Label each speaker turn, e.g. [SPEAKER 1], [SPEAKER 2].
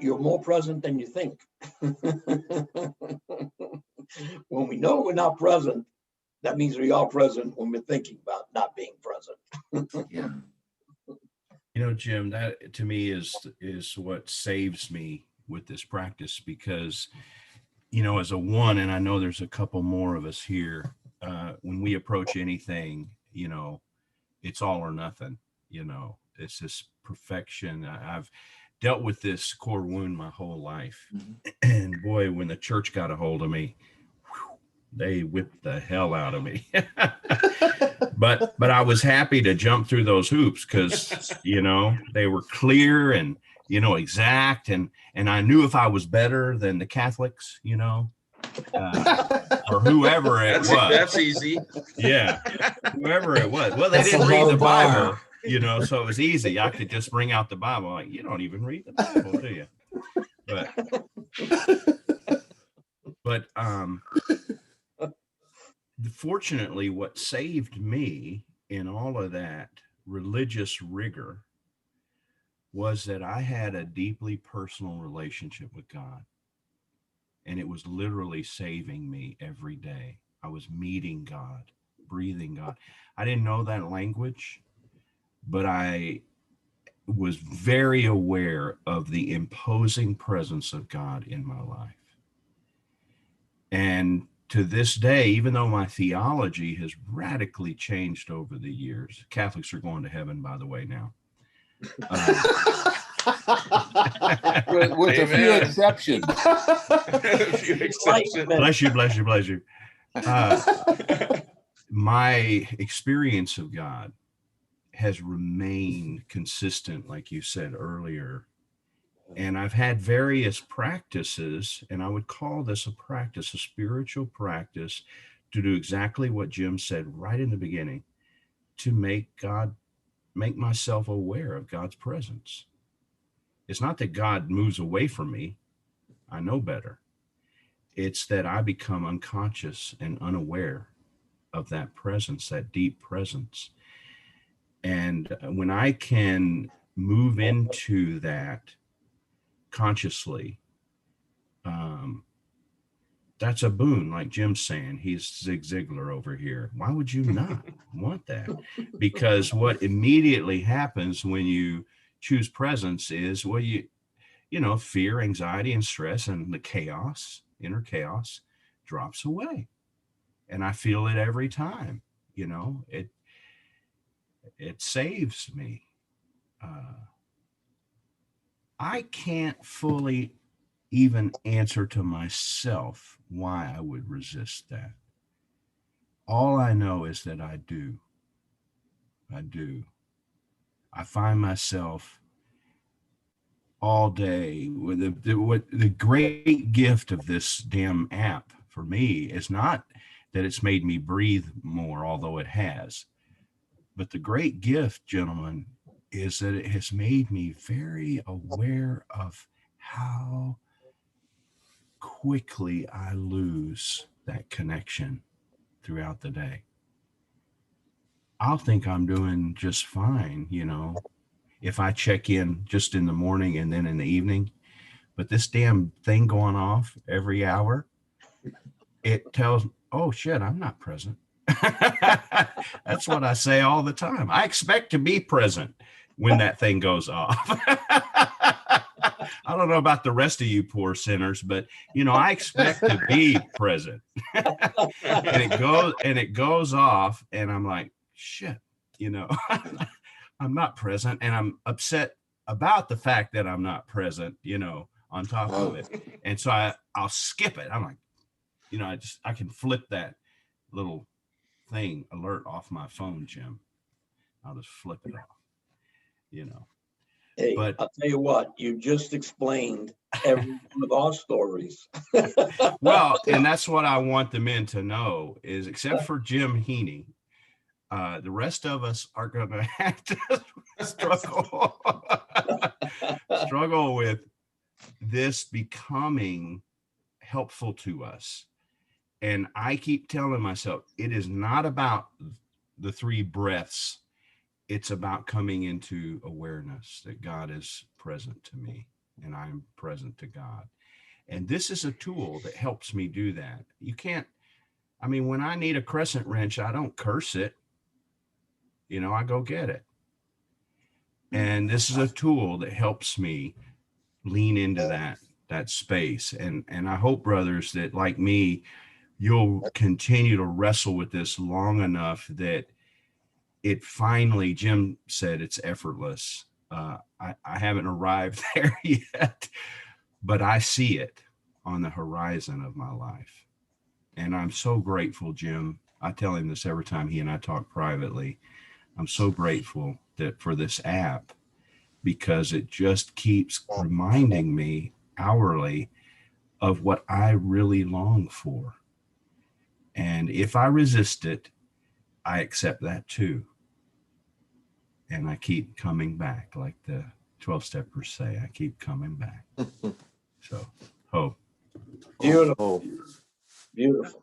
[SPEAKER 1] you're more present than you think. When we know we're not present, that means we are present when we're thinking about not being present.
[SPEAKER 2] Yeah.
[SPEAKER 3] Jim, that to me is what saves me with this practice, because, as a one, and I know there's a couple more of us here, when we approach anything, it's all or nothing, it's this perfection. I've dealt with this core wound my whole life. And boy, when the church got a hold of me, they whipped the hell out of me. But I was happy to jump through those hoops because, they were clear and, exact. And I knew if I was better than the Catholics, or whoever it was.
[SPEAKER 2] That's easy.
[SPEAKER 3] Yeah. Whoever it was. Well, they didn't read the Bible, so it was easy. I could just bring out the Bible. Like, you don't even read the Bible, do you? But fortunately, what saved me in all of that religious rigor was that I had a deeply personal relationship with God. And it was literally saving me every day. I was meeting God, breathing God. I didn't know that language, but I was very aware of the imposing presence of God in my life. And to this day, even though my theology has radically changed over the years, Catholics are going to heaven, by the way, now.
[SPEAKER 4] With a few exceptions.
[SPEAKER 3] Bless you. My experience of God has remained consistent, like you said earlier. And I've had various practices, and I would call this a practice, a spiritual practice, to do exactly what Jim said right in the beginning, to make myself aware of God's presence. It's not that God moves away from me. I know better. It's that I become unconscious and unaware of that presence, that deep presence. And when I can move into that consciously, that's a boon, like Jim's saying. He's Zig Ziglar over here. Why would you not want that? Because what immediately happens when you choose presence is, well, fear, anxiety, and stress, and the chaos, inner chaos, drops away. And I feel it every time. It saves me. I can't fully even answer to myself why I would resist that. All I know is that I do. I find myself all day with the great gift of this damn app for me is not that it's made me breathe more, although it has, but the great gift, gentlemen, is that it has made me very aware of how quickly I lose that connection throughout the day. I'll think I'm doing just fine, if I check in just in the morning and then in the evening, but this damn thing going off every hour, it tells, oh shit, I'm not present. That's what I say all the time. I expect to be present when that thing goes off. I don't know about the rest of you poor sinners, but I expect to be present. and it goes off, and I'm like, shit, I'm not present, and I'm upset about the fact that I'm not present, on top of it. And so I'll skip it. I'm like, I can flip that little thing alert off my phone, Jim. I'll just flip it off,
[SPEAKER 1] Hey,
[SPEAKER 3] but
[SPEAKER 1] I'll tell you what, you just explained every one of our stories.
[SPEAKER 3] Well, and that's what I want the men to know is, except for Jim Heaney, the rest of us are going to have to struggle with this becoming helpful to us. And I keep telling myself, it is not about the 3 breaths. It's about coming into awareness that God is present to me. and I am present to God. And this is a tool that helps me do that. You can't, I mean, when I need a crescent wrench, I don't curse it. You know, I go get it. And this is a tool that helps me lean into that space. And I hope, brothers, that like me, you'll continue to wrestle with this long enough that it finally, Jim said, it's effortless. I haven't arrived there yet, but I see it on the horizon of my life. And I'm so grateful, Jim. I tell him this every time he and I talk privately. I'm so grateful that for this app, because it just keeps reminding me hourly of what I really long for. And if I resist it, I accept that too. And I keep coming back, like the 12-steppers say, I keep coming back. So, hope.
[SPEAKER 1] Beautiful,
[SPEAKER 4] Oh,
[SPEAKER 1] beautiful.